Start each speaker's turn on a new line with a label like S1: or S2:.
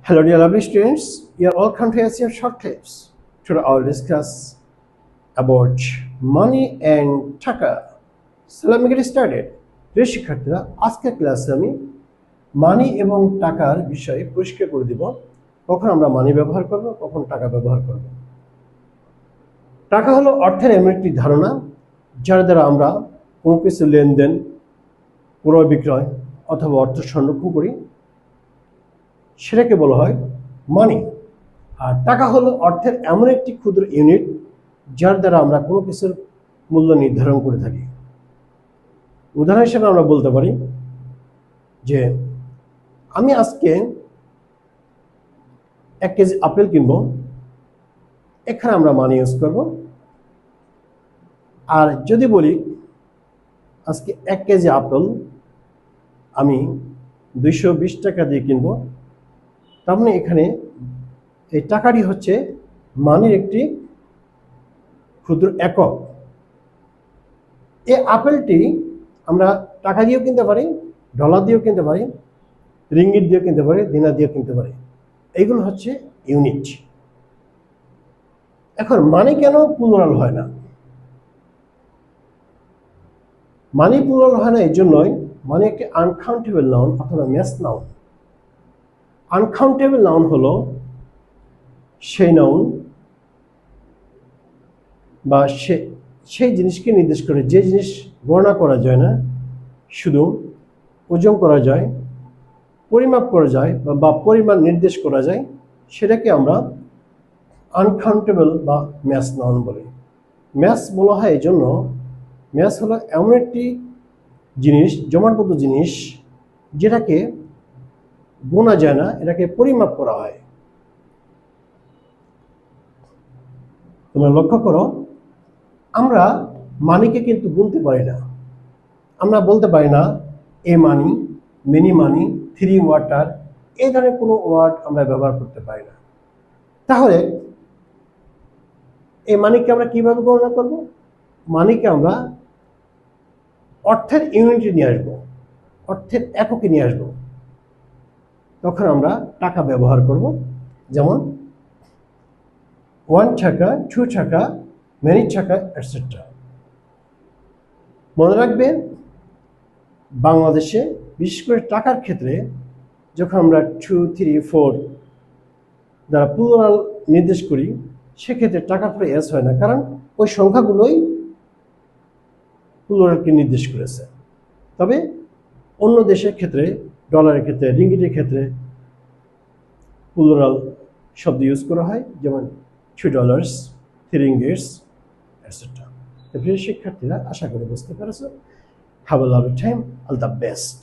S1: Hello dear lovely students, you are welcome to ASEAN Short Clips. Today I will discuss about money and টাকা. So let me get started. প্রিয় শিক্ষার্থীরা, আজকের ক্লাসে আমি মানি এবং টাকার বিষয়ে পরিষ্কার করে দিব কখন আমরা মানি ব্যবহার করব, কখন টাকা ব্যবহার করব। টাকা হলো অর্থের এমন একটি ধারণা যার দ্বারা আমরা কোনো কিছু লেনদেন, ক্রয় বিক্রয় অথবা অর্থ সংরক্ষণ করি, সেটাকে বলা হয় মানি। আর টাকা হলো অর্থের এমন একটি ক্ষুদ্র ইউনিট যার দ্বারা আমরা কোনো কিছুর মূল্য নির্ধারণ করে থাকি। উদাহরণ হিসেবে আমরা বলতে পারি যে আমি আজকে 1 কেজি আপেল কিনবো, এখানে আমরা মানি ইউজ করব। আর যদি বলি আজকে 1 কেজি আপেল আমি 220 টাকা দিয়ে কিনবো, তার মানে এখানে এই টাকাটি হচ্ছে মানির একটি ক্ষুদ্র একক। এই আপেলটি আমরা টাকা দিয়েও কিনতে পারি, ডলার দিয়েও কিনতে পারি, রিঙ্গিট দিয়েও কিনতে পারি, দিনার দিয়েও কিনতে পারি। এইগুলো হচ্ছে ইউনিট। এখন মানি কেন প্লুরাল হয় না? মানি প্লুরাল হয় না এই জন্যই, মানি একটি আনকাউন্টেবল নাউন অথবা ম্যাস নাউন। আনকাউন্টেবল নাউন হলো সেই নাউন বা সেই জিনিসকে নির্দেশ করে যে জিনিস গণনা করা যায় না, শুধু ওজন করা যায়, পরিমাপ করা যায় বা পরিমাণ নির্দেশ করা যায়, সেটাকে আমরা আনকাউন্টেবল বা ম্যাস নাউন বলি। ম্যাস বলা হয় এই জন্য, ম্যাস হলো এমন একটি জিনিস, জমাটবদ্ধ জিনিস, যেটাকে গোনা যায় না, এটাকে পরিমাপ করা হয়। তোমরা লক্ষ্য করো, আমরা মানিকে কিন্তু গুনতে পারি না। আমরা বলতে পারি না এ মানি, মিনি মানি, 3 ওয়াটার, এই ধরনের কোনো ওয়ার্ড আমরা ব্যবহার করতে পারি না। তাহলে এই মানিকে আমরা কিভাবে গণনা করব? মানিকে আমরা অর্থের ইউনিটে নিয়ে আসবো, অর্থের এককে নিয়ে আসবো। তখন আমরা টাকা ব্যবহার করব। যেমন 1 টাকা, 2 টাকা, মেনি টাকা, এটসেট্রা। মনে রাখবে, বাংলাদেশে বিশেষ করে টাকার ক্ষেত্রে যখন আমরা 2, 3, 4 দ্বারা প্লুরাল নির্দেশ করি, সেক্ষেত্রে টাকার পরে এস হয় না, কারণ ওই সংখ্যাগুলোই প্লুরালকে নির্দেশ করেছে। তবে অন্য দেশের ক্ষেত্রে, ডলারের ক্ষেত্রে, রিঙ্গিটের ক্ষেত্রে প্লুরাল শব্দ ইউজ করা হয়, যেমন $2, 3 ringgits, এটসেট্রা। প্রিয় শিক্ষার্থীরা, আশা করি বুঝতে পেরেছো। Have a lovely time, all the best.